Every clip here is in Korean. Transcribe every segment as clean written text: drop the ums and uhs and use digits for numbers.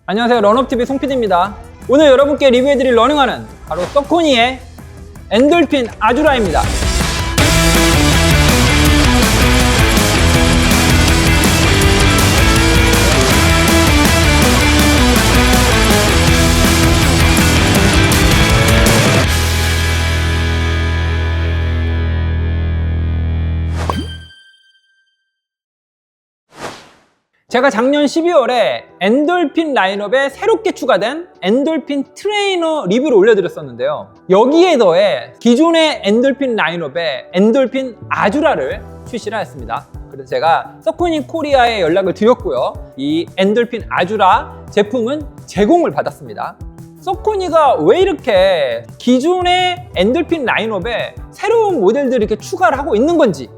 안녕하세요, 런업TV 송PD입니다. 오늘 여러분께 리뷰해드릴 러닝화는 바로 서코니의 엔돌핀 아주라입니다. 제가 작년 12월에 엔돌핀 라인업에 새롭게 추가된 엔돌핀 트레이너 리뷰를 올려드렸었는데요. 여기에 더해 기존의 엔돌핀 라인업에 엔돌핀 아주라를 출시를 했습니다. 그래서 제가 서코니 코리아에 연락을 드렸고요. 이 엔돌핀 아주라 제품은 제공을 받았습니다. 서코니가 왜 이렇게 기존의 엔돌핀 라인업에 새로운 모델들을 이렇게 추가를 하고 있는 건지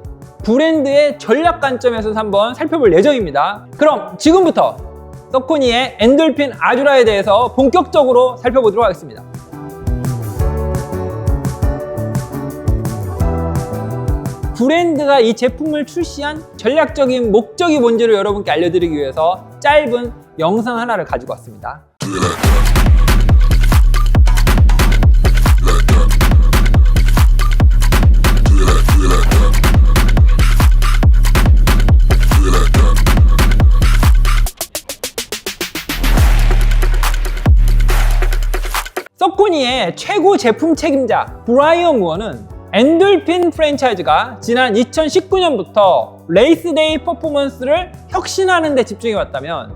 브랜드의 전략 관점에서 한번 살펴볼 예정입니다. 그럼 지금부터 서코니의 엔돌핀 아주라에 대해서 본격적으로 살펴보도록 하겠습니다. 브랜드가 이 제품을 출시한 전략적인 목적이 뭔지를 여러분께 알려드리기 위해서 짧은 영상 하나를 가지고 왔습니다. 서코니의 최고 제품 책임자 브라이언 무어는 엔돌핀 프랜차이즈가 지난 2019년부터 레이스데이 퍼포먼스를 혁신하는 데 집중해 왔다면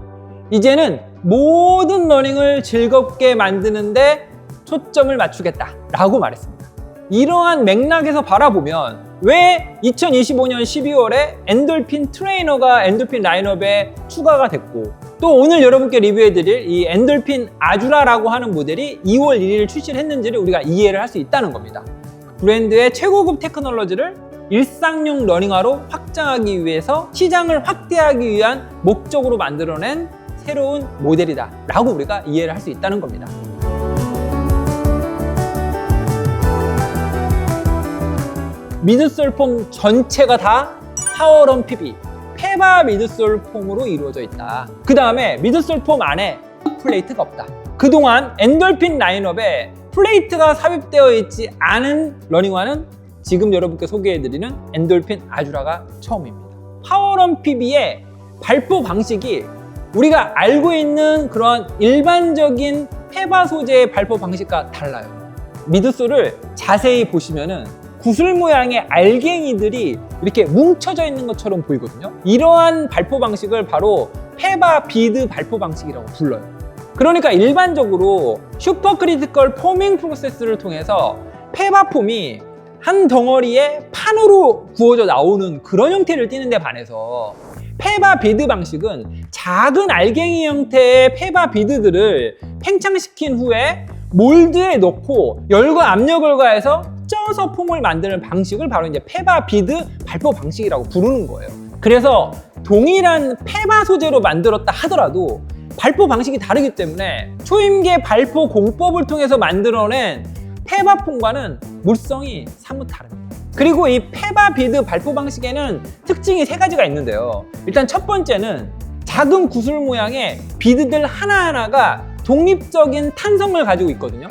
이제는 모든 러닝을 즐겁게 만드는 데 초점을 맞추겠다 라고 말했습니다. 이러한 맥락에서 바라보면 왜 2025년 12월에 엔돌핀 트레이너가 엔돌핀 라인업에 추가가 됐고 또 오늘 여러분께 리뷰해드릴 이 엔돌핀 아주라라고 하는 모델이 2월 1일 출시를 했는지를 우리가 이해를 할 수 있다는 겁니다. 브랜드의 최고급 테크놀로지를 일상용 러닝화로 확장하기 위해서 시장을 확대하기 위한 목적으로 만들어낸 새로운 모델이다 라고 우리가 이해를 할 수 있다는 겁니다. 미드솔 폼 전체가 다 파워런 PB 페바 미드솔 폼으로 이루어져 있다. 그 다음에 미드솔 폼 안에 플레이트가 없다. 그동안 엔돌핀 라인업에 플레이트가 삽입되어 있지 않은 러닝화는 지금 여러분께 소개해드리는 엔돌핀 아주라가 처음입니다. 파워런 PB의 발포 방식이 우리가 알고 있는 그런 일반적인 페바 소재의 발포 방식과 달라요. 미드솔을 자세히 보시면은 구슬 모양의 알갱이들이 이렇게 뭉쳐져 있는 것처럼 보이거든요. 이러한 발포 방식을 바로 페바 비드 발포 방식이라고 불러요. 그러니까 일반적으로 슈퍼 크리티컬 포밍 프로세스를 통해서 페바 폼이 한 덩어리에 판으로 구워져 나오는 그런 형태를 띠는 데 반해서 페바 비드 방식은 작은 알갱이 형태의 페바 비드들을 팽창시킨 후에 몰드에 넣고 열과 압력을 가해서 쪄서 폼을 만드는 방식을 바로 이제 페바 비드 발포 방식이라고 부르는 거예요. 그래서 동일한 페바 소재로 만들었다 하더라도 발포 방식이 다르기 때문에 초임계 발포 공법을 통해서 만들어낸 페바 폼과는 물성이 사뭇 다릅니다. 그리고 이 페바 비드 발포 방식에는 특징이 세 가지가 있는데요. 일단 첫 번째는 작은 구슬 모양의 비드들 하나하나가 독립적인 탄성을 가지고 있거든요.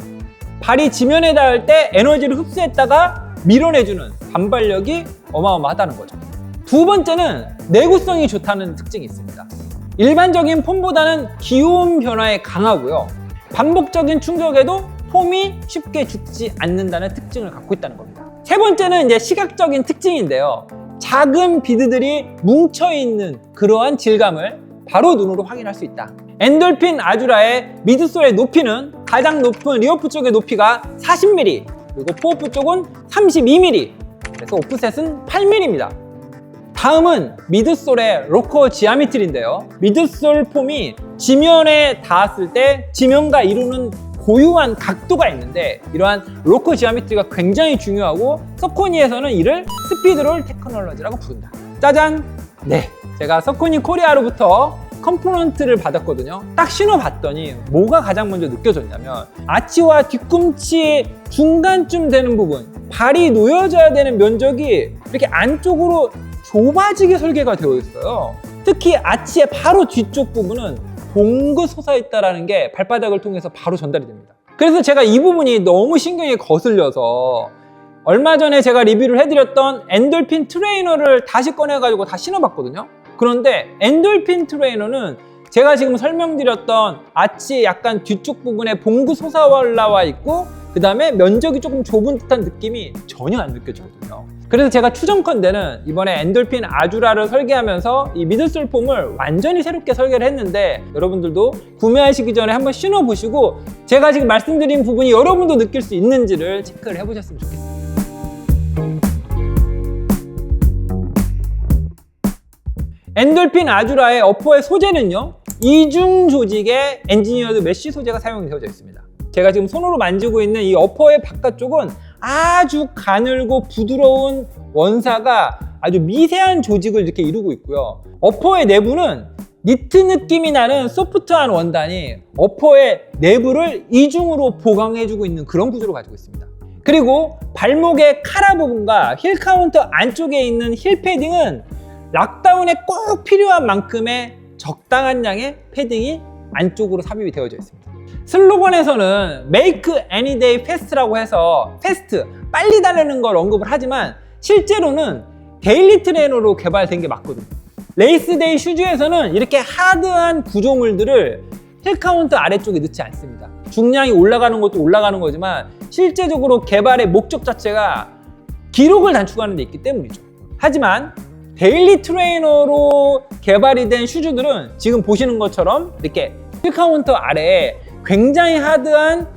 발이 지면에 닿을 때 에너지를 흡수했다가 밀어내주는 반발력이 어마어마하다는 거죠. 두 번째는 내구성이 좋다는 특징이 있습니다. 일반적인 폼보다는 기온 변화에 강하고요. 반복적인 충격에도 폼이 쉽게 죽지 않는다는 특징을 갖고 있다는 겁니다. 세 번째는 이제 시각적인 특징인데요. 작은 비드들이 뭉쳐있는 그러한 질감을 바로 눈으로 확인할 수 있다. 엔돌핀 아주라의 미드솔의 높이는 가장 높은 리어프 쪽의 높이가 40mm 그리고 포어프 쪽은 32mm 그래서 오프셋은 8mm입니다. 다음은 미드솔의 로커 지아미트리인데요. 미드솔 폼이 지면에 닿았을 때 지면과 이루는 고유한 각도가 있는데 이러한 로커 지아미트리가 굉장히 중요하고 서코니에서는 이를 스피드롤 테크놀로지라고 부른다. 짜잔! 네, 제가 서코니 코리아로부터 컴포넌트를 받았거든요. 딱 신어봤더니 뭐가 가장 먼저 느껴졌냐면 아치와 뒤꿈치 중간쯤 되는 부분 발이 놓여져야 되는 면적이 이렇게 안쪽으로 좁아지게 설계가 되어 있어요. 특히 아치의 바로 뒤쪽 부분은 봉긋 솟아있다는 게 발바닥을 통해서 바로 전달이 됩니다. 그래서 제가 이 부분이 너무 신경이 거슬려서 얼마 전에 제가 리뷰를 해드렸던 엔돌핀 트레이너를 다시 꺼내가지고 다 신어봤거든요. 그런데 엔돌핀 트레이너는 제가 지금 설명드렸던 아치 약간 뒤쪽 부분에 봉긋 솟아 올라와 있고 그 다음에 면적이 조금 좁은 듯한 느낌이 전혀 안 느껴지거든요. 그래서 제가 추정컨대는 이번에 엔돌핀 아주라를 설계하면서 이 미드솔 폼을 완전히 새롭게 설계를 했는데 여러분들도 구매하시기 전에 한번 신어보시고 제가 지금 말씀드린 부분이 여러분도 느낄 수 있는지를 체크를 해보셨으면 좋겠습니다. 엔돌핀 아주라의 어퍼의 소재는요, 이중 조직의 엔지니어드 메쉬 소재가 사용되어져 있습니다. 제가 지금 손으로 만지고 있는 이 어퍼의 바깥쪽은 아주 가늘고 부드러운 원사가 아주 미세한 조직을 이렇게 이루고 있고요. 어퍼의 내부는 니트 느낌이 나는 소프트한 원단이 어퍼의 내부를 이중으로 보강해주고 있는 그런 구조를 가지고 있습니다. 그리고 발목의 카라 부분과 힐 카운터 안쪽에 있는 힐 패딩은 락다운에 꼭 필요한 만큼의 적당한 양의 패딩이 안쪽으로 삽입이 되어져 있습니다. 슬로건에서는 Make Any Day Fast라고 해서 패스트, 빨리 달리는 걸 언급을 하지만 실제로는 데일리 트레이너로 개발된 게 맞거든요. 레이스데이 슈즈에서는 이렇게 하드한 구조물들을 힐 카운트 아래쪽에 넣지 않습니다. 중량이 올라가는 것도 올라가는 거지만 실제적으로 개발의 목적 자체가 기록을 단축하는 데 있기 때문이죠. 하지만 데일리 트레이너로 개발이 된 슈즈들은 지금 보시는 것처럼 이렇게 힐 카운터 아래에 굉장히 하드한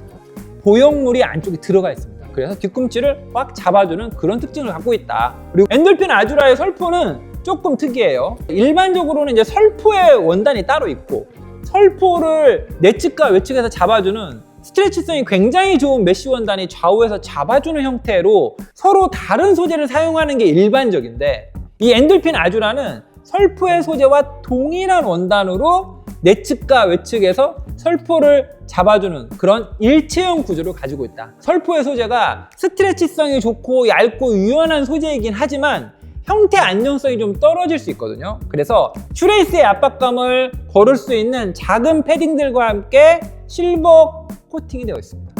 보형물이 안쪽에 들어가 있습니다. 그래서 뒤꿈치를 꽉 잡아주는 그런 특징을 갖고 있다. 그리고 엔돌핀 아주라의 설포는 조금 특이해요. 일반적으로는 이제 설포의 원단이 따로 있고 설포를 내측과 외측에서 잡아주는 스트레치성이 굉장히 좋은 메쉬 원단이 좌우에서 잡아주는 형태로 서로 다른 소재를 사용하는 게 일반적인데 이 엔돌핀 아주라는 설포의 소재와 동일한 원단으로 내측과 외측에서 설포를 잡아주는 그런 일체형 구조를 가지고 있다. 설포의 소재가 스트레치성이 좋고 얇고 유연한 소재이긴 하지만 형태 안정성이 좀 떨어질 수 있거든요. 그래서 슈레이스의 압박감을 거를 수 있는 작은 패딩들과 함께 실버 코팅이 되어 있습니다.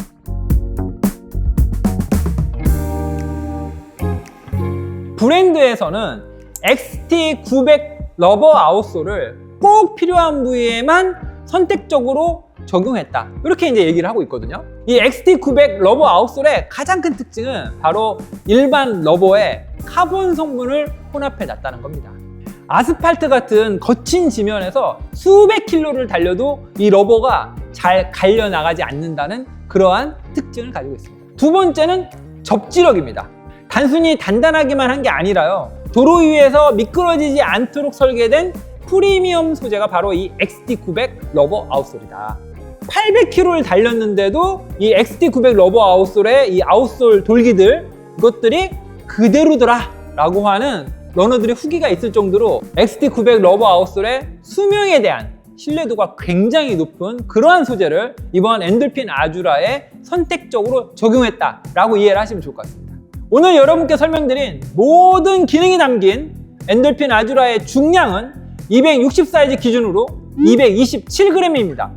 브랜드에서는 XT900 러버 아웃솔을 꼭 필요한 부위에만 선택적으로 적용했다. 이렇게 이제 얘기를 하고 있거든요. 이 XT900 러버 아웃솔의 가장 큰 특징은 바로 일반 러버에 카본 성분을 혼합해 놨다는 겁니다. 아스팔트 같은 거친 지면에서 수백 킬로를 달려도 이 러버가 잘 갈려 나가지 않는다는 그러한 특징을 가지고 있습니다. 두 번째는 접지력입니다. 단순히 단단하기만 한 게 아니라요. 도로 위에서 미끄러지지 않도록 설계된 프리미엄 소재가 바로 이 XT900 러버 아웃솔이다. 800km를 달렸는데도 이 XT900 러버 아웃솔의 이 아웃솔 돌기들 이것들이 그대로더라 라고 하는 러너들의 후기가 있을 정도로 XT900 러버 아웃솔의 수명에 대한 신뢰도가 굉장히 높은 그러한 소재를 이번 엔돌핀 아주라에 선택적으로 적용했다라고 이해를 하시면 좋을 것 같습니다. 오늘 여러분께 설명드린 모든 기능이 담긴 엔돌핀 아주라의 중량은 260 사이즈 기준으로 227g입니다.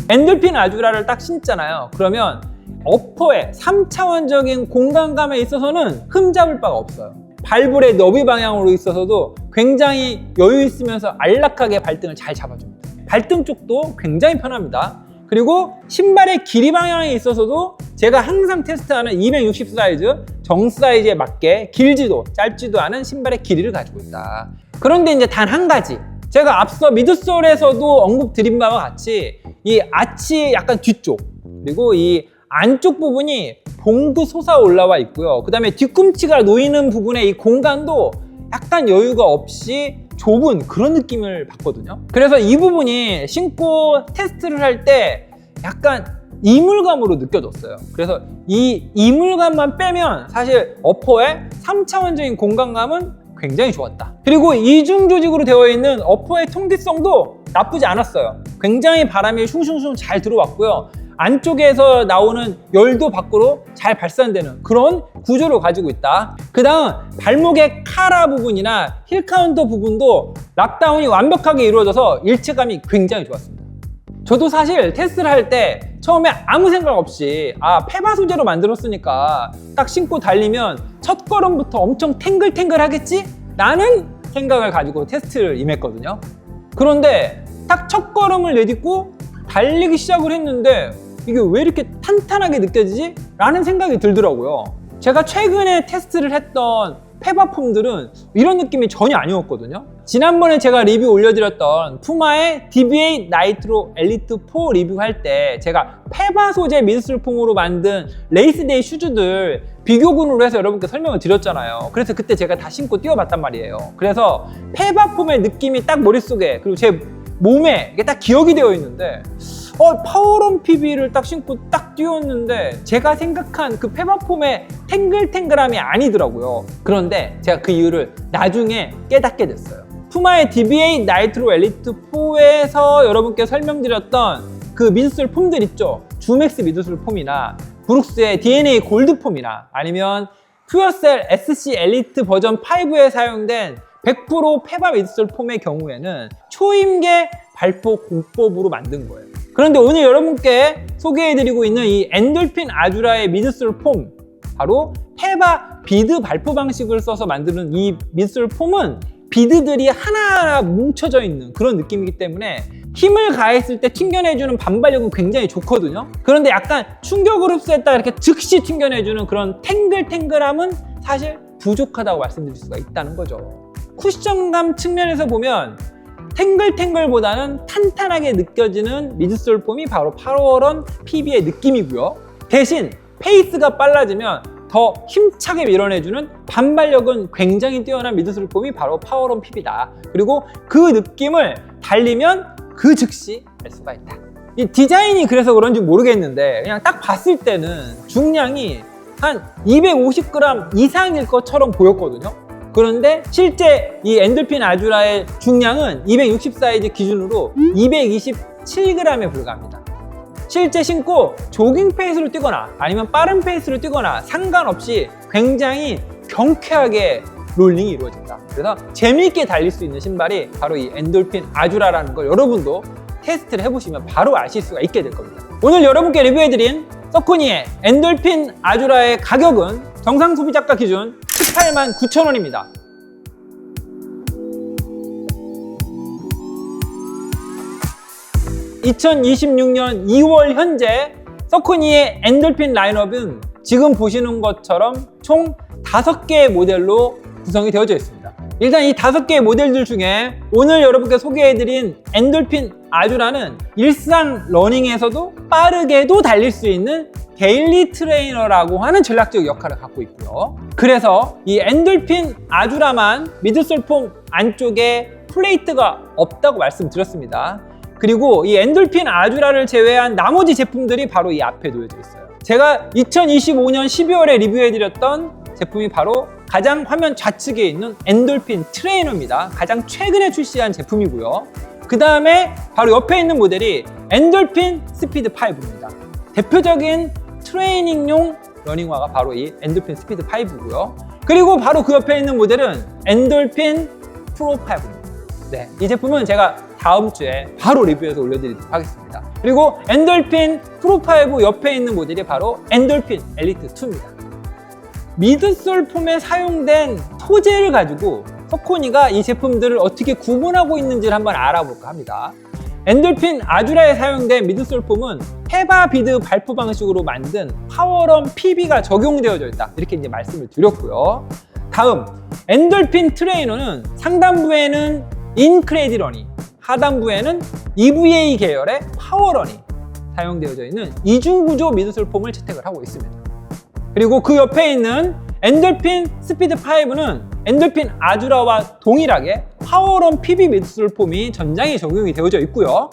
엔돌핀 아주라를 딱 신잖아요. 그러면 어퍼의 3차원적인 공간감에 있어서는 흠잡을 바가 없어요. 발볼의 너비 방향으로 있어서도 굉장히 여유 있으면서 안락하게 발등을 잘 잡아줍니다. 발등 쪽도 굉장히 편합니다. 그리고 신발의 길이 방향에 있어서도 제가 항상 테스트하는 260 사이즈 정 사이즈에 맞게 길지도 짧지도 않은 신발의 길이를 가지고 있다. 그런데 이제 단 한 가지, 제가 앞서 미드솔에서도 언급드린 바와 같이 이 아치 약간 뒤쪽 그리고 이 안쪽 부분이 봉긋 솟아 올라와 있고요. 그 다음에 뒤꿈치가 놓이는 부분의 이 공간도 약간 여유가 없이 좁은 그런 느낌을 받거든요. 그래서 이 부분이 신고 테스트를 할 때 약간 이물감으로 느껴졌어요. 그래서 이 이물감만 빼면 사실 어퍼의 3차원적인 공간감은 굉장히 좋았다. 그리고 이중 조직으로 되어 있는 어퍼의 통기성도 나쁘지 않았어요. 굉장히 바람이 슝슝슝 잘 들어왔고요. 안쪽에서 나오는 열도 밖으로 잘 발산되는 그런 구조를 가지고 있다. 그 다음 발목의 카라 부분이나 힐 카운터 부분도 락다운이 완벽하게 이루어져서 일체감이 굉장히 좋았습니다. 저도 사실 테스트를 할 때 처음에 아무 생각 없이 페바 소재로 만들었으니까 딱 신고 달리면 첫 걸음부터 엄청 탱글탱글 하겠지? 라는 생각을 가지고 테스트를 임했거든요. 그런데 딱 첫 걸음을 내딛고 달리기 시작을 했는데 이게 왜 이렇게 탄탄하게 느껴지지? 라는 생각이 들더라고요. 제가 최근에 테스트를 했던 페바폼들은 이런 느낌이 전혀 아니었거든요. 지난번에 제가 리뷰 올려드렸던 푸마의 DBA 나이트로 엘리트 4 리뷰할 때 제가 페바 소재 미드솔 폼으로 만든 레이스데이 슈즈들 비교군으로 해서 여러분께 설명을 드렸잖아요. 그래서 그때 제가 다 신고 뛰어봤단 말이에요. 그래서 페바 폼의 느낌이 딱 머릿속에 그리고 제 몸에 이게 딱 기억이 되어 있는데 파워런 PB를 딱 신고 딱 뛰었는데 제가 생각한 그 페바폼의 탱글탱글함이 아니더라고요. 그런데 제가 그 이유를 나중에 깨닫게 됐어요. 푸마의 DBA 나이트로 엘리트 4에서 여러분께 설명드렸던 그 미드솔 폼들 있죠. 주맥스 미드솔 폼이나 브룩스의 DNA 골드 폼이나 아니면 퓨어셀 SC 엘리트 버전 5에 사용된 100% 페바 미드솔 폼의 경우에는 초임계 발포 공법으로 만든 거예요. 그런데 오늘 여러분께 소개해드리고 있는 이 엔돌핀 아주라의 미드솔 폼, 바로 페바 비드 발포 방식을 써서 만드는 이 미드솔 폼은 비드들이 하나하나 뭉쳐져 있는 그런 느낌이기 때문에 힘을 가했을 때 튕겨내주는 반발력은 굉장히 좋거든요. 그런데 약간 충격을 흡수했다가 이렇게 즉시 튕겨내주는 그런 탱글탱글함은 사실 부족하다고 말씀드릴 수가 있다는 거죠. 쿠션감 측면에서 보면 탱글탱글보다는 탄탄하게 느껴지는 미드솔 폼이 바로 파워런 PB의 느낌이고요. 대신 페이스가 빨라지면 더 힘차게 밀어내주는 반발력은 굉장히 뛰어난 미드솔 폼이 바로 파워런 PB다. 그리고 그 느낌을 달리면 그 즉시 알 수가 있다. 이 디자인이 그래서 그런지 모르겠는데 그냥 딱 봤을 때는 중량이 한 250g 이상일 것처럼 보였거든요. 그런데 실제 이 엔돌핀 아주라의 중량은 260 사이즈 기준으로 227g에 불과합니다. 실제 신고 조깅 페이스로 뛰거나 아니면 빠른 페이스로 뛰거나 상관없이 굉장히 경쾌하게 롤링이 이루어진다. 그래서 재미있게 달릴 수 있는 신발이 바로 이 엔돌핀 아주라라는 걸 여러분도 테스트를 해보시면 바로 아실 수가 있게 될 겁니다. 오늘 여러분께 리뷰해드린 서코니의 엔돌핀 아주라의 가격은 정상 소비자가 기준 189,000원입니다. (2026년 2월) 현재 서코니의 엔돌핀 라인업은 지금 보시는 것처럼 총 5개의 모델로 구성이 되어져 있습니다. 일단 이 5개의 모델들 중에 오늘 여러분께 소개해드린 엔돌핀 아주라는 일상 러닝에서도 빠르게도 달릴 수 있는 데일리 트레이너라고 하는 전략적 역할을 갖고 있고요. 그래서 이 엔돌핀 아주라만 미드솔 폼 안쪽에 플레이트가 없다고 말씀드렸습니다. 그리고 이 엔돌핀 아주라를 제외한 나머지 제품들이 바로 이 앞에 놓여져 있어요. 제가 2025년 12월에 리뷰해드렸던 제품이 바로 가장 화면 좌측에 있는 엔돌핀 트레이너입니다. 가장 최근에 출시한 제품이고요. 그 다음에 바로 옆에 있는 모델이 엔돌핀 스피드 5입니다. 대표적인 트레이닝용 러닝화가 바로 이 엔돌핀 스피드 5고요. 그리고 바로 그 옆에 있는 모델은 엔돌핀 프로 5입니다. 네, 이 제품은 제가 다음 주에 바로 리뷰해서 올려드리도록 하겠습니다. 그리고 엔돌핀 프로 5 옆에 있는 모델이 바로 엔돌핀 엘리트 2입니다. 미드솔 폼에 사용된 소재를 가지고 서코니가 이 제품들을 어떻게 구분하고 있는지를 한번 알아볼까 합니다. 엔돌핀 아주라에 사용된 미드솔 폼은 페바 비드 발포 방식으로 만든 파워런 PB가 적용되어져 있다. 이렇게 이제 말씀을 드렸고요. 다음, 엔돌핀 트레이너는 상단부에는 인크레디 러닝, 하단부에는 EVA 계열의 파워런이 사용되어져 있는 이중구조 미드솔 폼을 채택을 하고 있습니다. 그리고 그 옆에 있는 엔돌핀 스피드 5는 엔돌핀 아주라와 동일하게 파워런 PB 미드솔 폼이 전장에 적용이 되어져 있고요.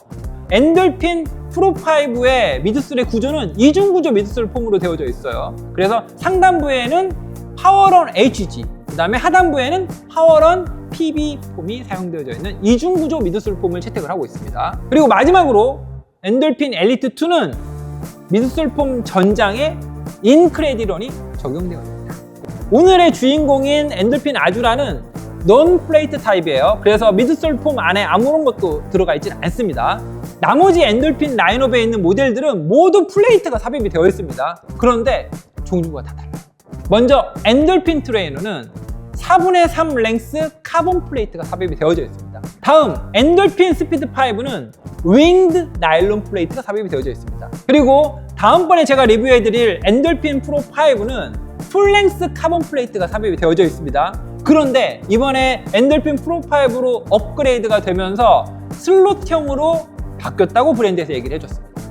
엔돌핀 프로 5의 미드솔의 구조는 이중구조 미드솔 폼으로 되어져 있어요. 그래서 상단부에는 파워런 HG, 그 다음에 하단부에는 파워런 PB 폼이 사용되어져 있는 이중구조 미드솔 폼을 채택을 하고 있습니다. 그리고 마지막으로 엔돌핀 엘리트 2는 미드솔폼 전장에 인크레디론이 적용되어 있습니다. 오늘의 주인공인 엔돌핀 아주라는 넌 플레이트 타입이에요. 그래서 미드솔폼 안에 아무런 것도 들어가 있진 않습니다. 나머지 엔돌핀 라인업에 있는 모델들은 모두 플레이트가 삽입이 되어 있습니다. 그런데 종류가 다 달라요. 먼저 엔돌핀 트레이너는 4분의 3 랭스 카본 플레이트가 삽입이 되어져 있습니다. 다음 엔돌핀 스피드 5는 윙드 나일론 플레이트가 삽입이 되어져 있습니다. 그리고 다음번에 제가 리뷰해드릴 엔돌핀 프로 5는 풀랭스 카본 플레이트가 삽입이 되어져 있습니다. 그런데 이번에 엔돌핀 프로 5로 업그레이드가 되면서 슬롯형으로 바뀌었다고 브랜드에서 얘기를 해줬습니다.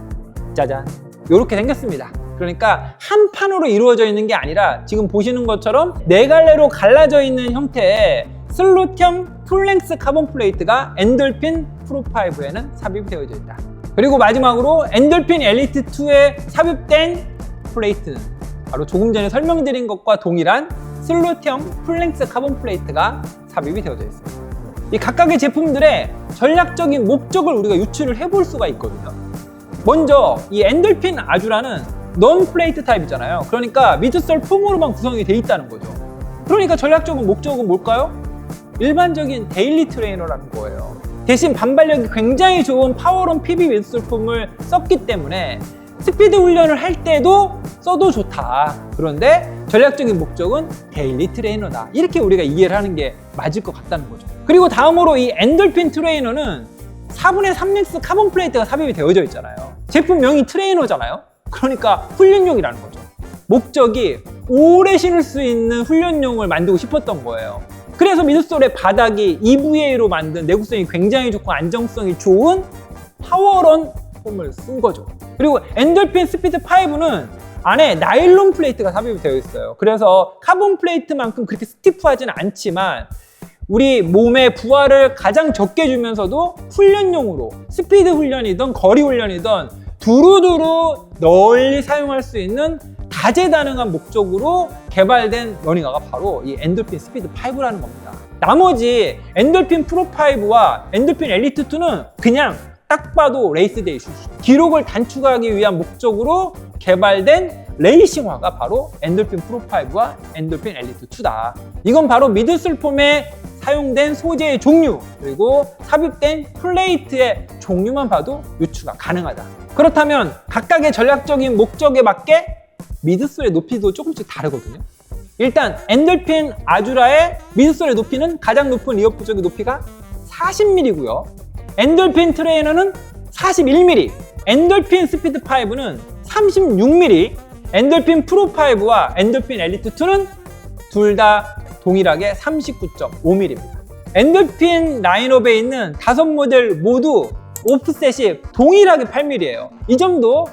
짜잔, 이렇게 생겼습니다. 그러니까 한 판으로 이루어져 있는 게 아니라 지금 보시는 것처럼 네 갈래로 갈라져 있는 형태의 슬롯형 풀랭스 카본 플레이트가 엔돌핀 프로 5에는 삽입이 되어져 있다. 그리고 마지막으로 엔돌핀 엘리트 2에 삽입된 플레이트는 바로 조금 전에 설명드린 것과 동일한 슬롯형 풀랭스 카본 플레이트가 삽입이 되어져 있습니다. 이 각각의 제품들의 전략적인 목적을 우리가 유추를 해볼 수가 있거든요. 먼저 이 엔돌핀 아주라는 넌 플레이트 타입이잖아요. 그러니까 미드솔 폼으로만 구성이 돼 있다는 거죠. 그러니까 전략적인 목적은 뭘까요? 일반적인 데일리 트레이너라는 거예요. 대신 반발력이 굉장히 좋은 파워론 PB 미드솔 폼을 썼기 때문에 스피드 훈련을 할 때도 써도 좋다. 그런데 전략적인 목적은 데일리 트레이너다. 이렇게 우리가 이해를 하는 게 맞을 것 같다는 거죠. 그리고 다음으로 이 엔돌핀 트레이너는 4분의 3 랭스 카본 플레이트가 삽입이 되어져 있잖아요. 제품명이 트레이너잖아요. 그러니까 훈련용이라는 거죠. 목적이 오래 신을 수 있는 훈련용을 만들고 싶었던 거예요. 그래서 미드솔의 바닥이 EVA로 만든 내구성이 굉장히 좋고 안정성이 좋은 파워런 폼을 쓴 거죠. 그리고 엔돌핀 스피드 5는 안에 나일론 플레이트가 삽입이 되어 있어요. 그래서 카본 플레이트만큼 그렇게 스티프하지는 않지만 우리 몸의 부하를 가장 적게 주면서도 훈련용으로 스피드 훈련이든 거리 훈련이든 두루두루 널리 사용할 수 있는 다재다능한 목적으로 개발된 러닝화가 바로 이 엔돌핀 스피드 5라는 겁니다. 나머지 엔돌핀 프로 5와 엔돌핀 엘리트 2는 그냥 딱 봐도 레이스데이 슈즈, 기록을 단축하기 위한 목적으로 개발된 레이싱화가 바로 엔돌핀 프로 5와 엔돌핀 엘리트 2다. 이건 바로 미드솔 폼에 사용된 소재의 종류, 그리고 삽입된 플레이트의 종류만 봐도 유추가 가능하다. 그렇다면 각각의 전략적인 목적에 맞게 미드솔의 높이도 조금씩 다르거든요. 일단 엔돌핀 아주라의 미드솔의 높이는 가장 높은 리어프 쪽의 높이가 40mm고요. 엔돌핀 트레이너는 41mm, 엔돌핀 스피드 5는 36mm, 엔돌핀 프로 5와 엔돌핀 엘리트 2는 둘 다 동일하게 39.5mm입니다. 엔돌핀 라인업에 있는 5모델 모두 오프셋이 동일하게 8mm예요. 이 점도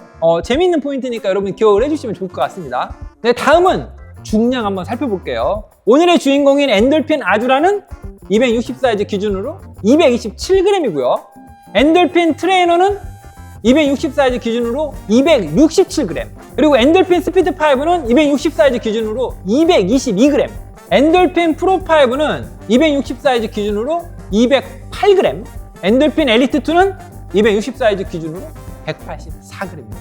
재밌는 포인트니까 여러분 기억을 해주시면 좋을 것 같습니다. 네, 다음은 중량 한번 살펴볼게요. 오늘의 주인공인 엔돌핀 아주라는 260 사이즈 기준으로 227g이고요. 엔돌핀 트레이너는 260 사이즈 기준으로 267g. 그리고 엔돌핀 스피드 5는 260 사이즈 기준으로 222g. 엔돌핀 프로 5는 260 사이즈 기준으로 208g. 엔돌핀 엘리트 2는 260 사이즈 기준으로 184g입니다.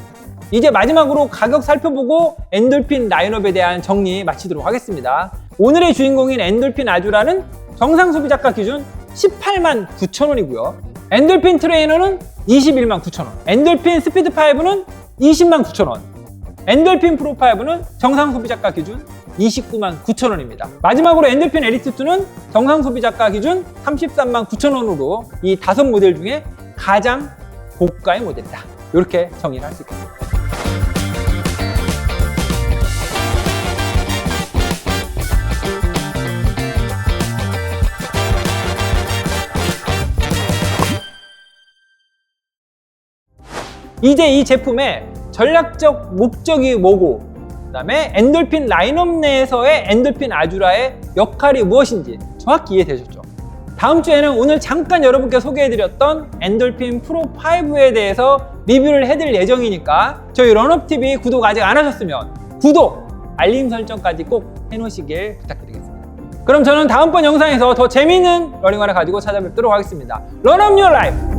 이제 마지막으로 가격 살펴보고 엔돌핀 라인업에 대한 정리 마치도록 하겠습니다. 오늘의 주인공인 엔돌핀 아주라는 정상 소비자가 기준 18만 9천원이고요. 엔돌핀 트레이너는 21만 9천원. 엔돌핀 스피드 5는 20만 9천원. 엔돌핀 프로 5는 정상 소비자가 기준 29만 9천원입니다. 마지막으로 엔돌핀 엘리트 2는 정상 소비자가 기준 33만 9천원으로 이 5모델 중에 가장 고가의 모델이다. 이렇게 정의를 할 수 있겠습니다. 이제 이 제품의 전략적 목적이 뭐고, 그 다음에 엔돌핀 라인업 내에서의 엔돌핀 아주라의 역할이 무엇인지 정확히 이해되셨죠? 다음 주에는 오늘 잠깐 여러분께 소개해드렸던 엔돌핀 프로 5에 대해서 리뷰를 해드릴 예정이니까 저희 런업TV 구독 아직 안 하셨으면 구독, 알림 설정까지 꼭 해놓으시길 부탁드리겠습니다. 그럼 저는 다음번 영상에서 더 재미있는 러닝화를 가지고 찾아뵙도록 하겠습니다. 런업 유어 라이프!